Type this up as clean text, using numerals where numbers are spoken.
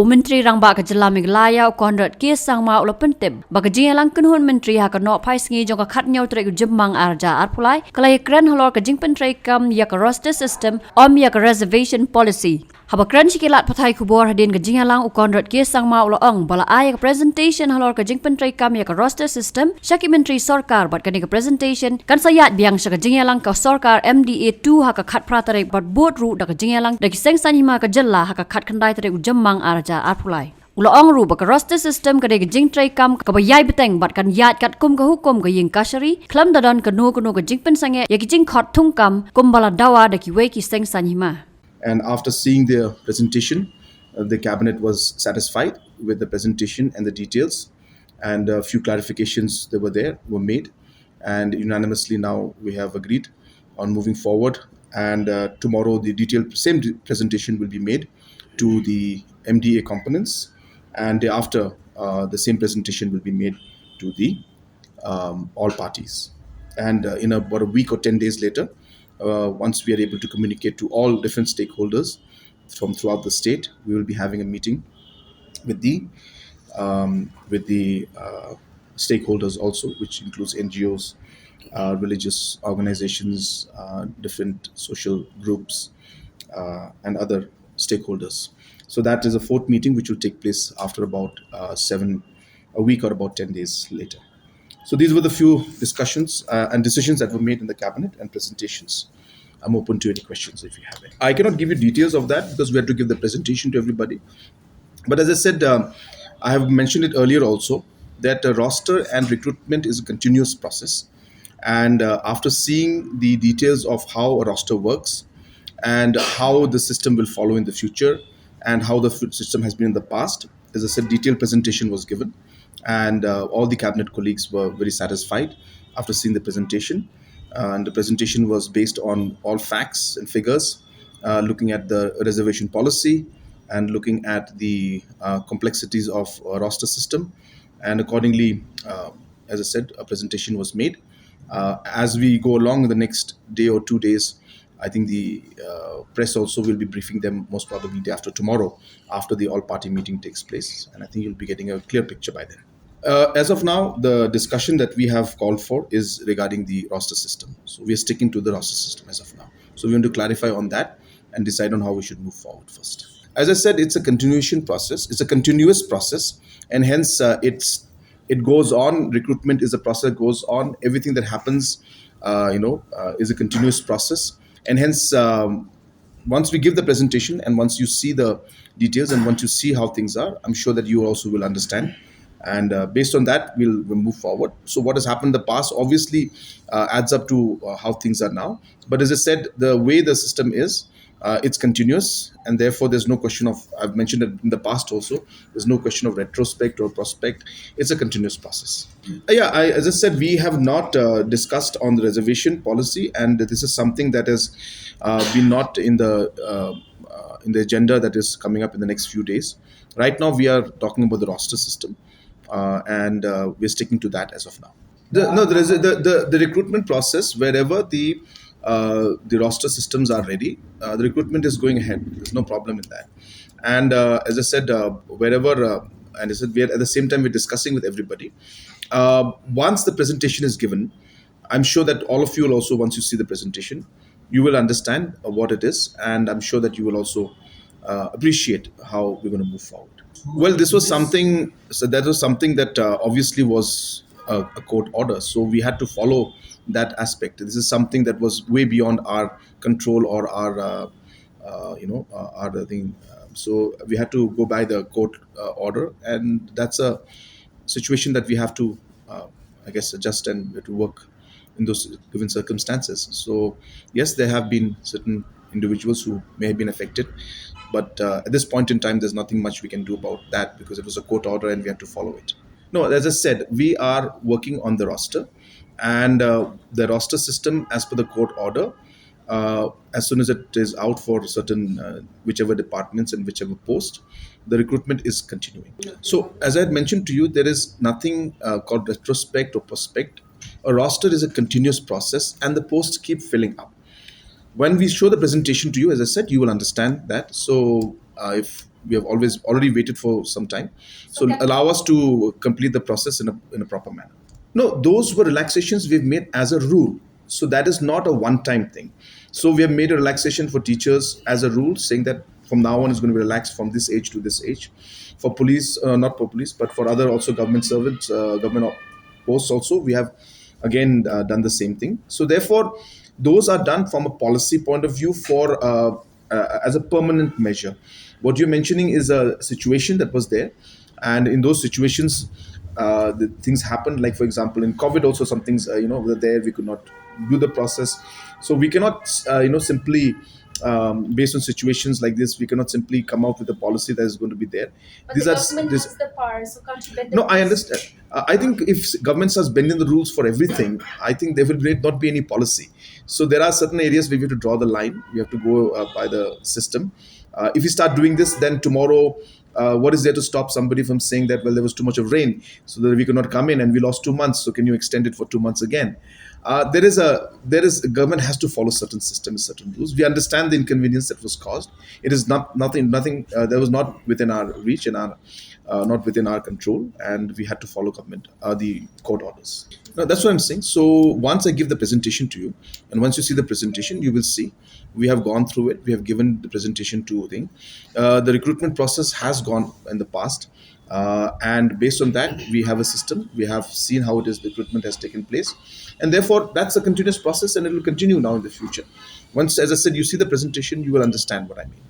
Mentri rang ba ka jilla Meghalaya konrat ke sangma ulapen tem ba ka jingïalang Kynhun Myntri ha ka no phai sngi jong ka khat nyau tre jemmang arja arpulai kala ïakren halor ka jingpen tre kam yak roster system yak reservation policy haba kran shikilat pathai kubor hadin ka jingïalang konrat ke sangma ulaong bala ay ka presentation halor ka jingpen tre kam yak roster system shaki Myntri sarkar bat ka presentation kan sayat biang shaka jingïalang ka sarkar MDA 2 ha ka khat pratare bat board ru da ka jingïalang da ki seng sanima ka jilla ha ka khat khandai tre jemmang arja arpulai Ulaong ru baka roster system kadai jing tray kam kabayai beteng bat kan yat kat kum ka hukum ka ying kashari Khlem dadon ka no ka jing pen sange ya ki jing khot thung kam kumbala dawa da ki we ki seng sanhima. And after seeing the presentation, the cabinet was satisfied with the presentation and the details, and a few clarifications that were made, and unanimously now we have agreed on moving forward. And tomorrow the same presentation will be made to the MDA components, and thereafter the same presentation will be made to the all parties. And in about a week or 10 days later, once we are able to communicate to all different stakeholders from throughout the state, we will be having a meeting with the stakeholders also, which includes NGOs, religious organizations, different social groups, and other stakeholders. So that is a fourth meeting which will take place after about a week or about 10 days later. So these were the few discussions and decisions that were made in the cabinet and presentations. I'm open to any questions if you have any. I cannot give you details of that because we had to give the presentation to everybody. But as I said, I have mentioned it earlier also, that roster and recruitment is a continuous process. And after seeing the details of how a roster works and how the system will follow in the future and how the system has been in the past, as I said, detailed presentation was given. And all the cabinet colleagues were very satisfied after seeing the presentation. And the presentation was based on all facts and figures, looking at the reservation policy and looking at the complexities of a roster system. And accordingly, as I said, a presentation was made. As we go along in the next day or 2 days, I think the press also will be briefing them most probably day after tomorrow, after the all-party meeting takes place. And I think you'll be getting a clear picture by then. As of now, the discussion that we have called for is regarding the roster system. So we are sticking to the roster system as of now. So we want to clarify on that and decide on how we should move forward first. As I said, it's a continuation process. It's a continuous process, and hence it goes on. Recruitment is a process that goes on. Everything that happens, is a continuous process, and hence. Once we give the presentation and once you see the details and once you see how things are, I'm sure that you also will understand. And based on that, we'll move forward. So what has happened in the past obviously adds up to how things are now. But as I said, the way the system is, it's continuous, and therefore there's no question of, I've mentioned it in the past also, there's no question of retrospect or prospect. It's a continuous process. As I said, we have not discussed on the reservation policy, and this is something that has been not in the agenda that is coming up in the next few days. Right now, we are talking about the roster system, and we're sticking to that as of now. The recruitment process, wherever the roster systems are ready, the recruitment is going ahead. There's no problem in that. And as I said, wherever, and I said, at the same time, we're discussing with everybody. Once the presentation is given, I'm sure that all of you will also, once you see the presentation, you will understand what it is, and I'm sure that you will also appreciate how we're going to move forward. Well, this was something. So that was something that obviously was a court order. So we had to follow that aspect. This is something that was way beyond our control or our our thing. So we had to go by the court order, and that's a situation that we have to, I guess, adjust and to work in those given circumstances. So yes, there have been certain individuals who may have been affected, but at this point in time, there's nothing much we can do about that because it was a court order and we have to follow it. No, as I said, we are working on the roster, and the roster system, as per the court order, as soon as it is out for certain whichever departments and whichever post, the recruitment is continuing. So as I had mentioned to you, there is nothing called retrospect or prospect. A roster is a continuous process, and the posts keep filling up. When we show the presentation to you, as I said, you will understand that. So if We have always already waited for some time. So allow us to complete the process in a proper manner. No, those were relaxations we've made as a rule. So that is not a one-time thing. So we have made a relaxation for teachers as a rule, saying that from now on it's going to be relaxed from this age to this age. For police, not for police, but for other also government servants, government posts also, we have again done the same thing. So therefore, those are done from a policy point of view for as a permanent measure. What you're mentioning is a situation that was there, and in those situations, the things happened. Like for example, in COVID, also some things were there. We could not do the process, so we cannot simply. Based on situations like this, we cannot simply come out with a policy that is going to be there. But the government has the power, so can't you bend the No, I rules? understand. I think if government starts bending the rules for everything, I think there will not be any policy. So there are certain areas where we have to draw the line. We have to go by the system. If we start doing this, then tomorrow, what is there to stop somebody from saying that, well, there was too much of rain, so that we could not come in, and we lost 2 months. So can you extend it for 2 months again? There is government has to follow certain systems, certain rules. We understand the inconvenience that was caused. It is nothing that was not within our reach and our not within our control, and we had to follow government the court orders. Now, that's what I'm saying. So once I give the presentation to you, and once you see the presentation, you will see we have gone through it. We have given the presentation to thing. The recruitment process has gone in the past. And based on that, we have a system. We have seen how it is the recruitment has taken place, and therefore that's a continuous process, and it will continue now in the future. Once, as I said, you see the presentation, you will understand what I mean.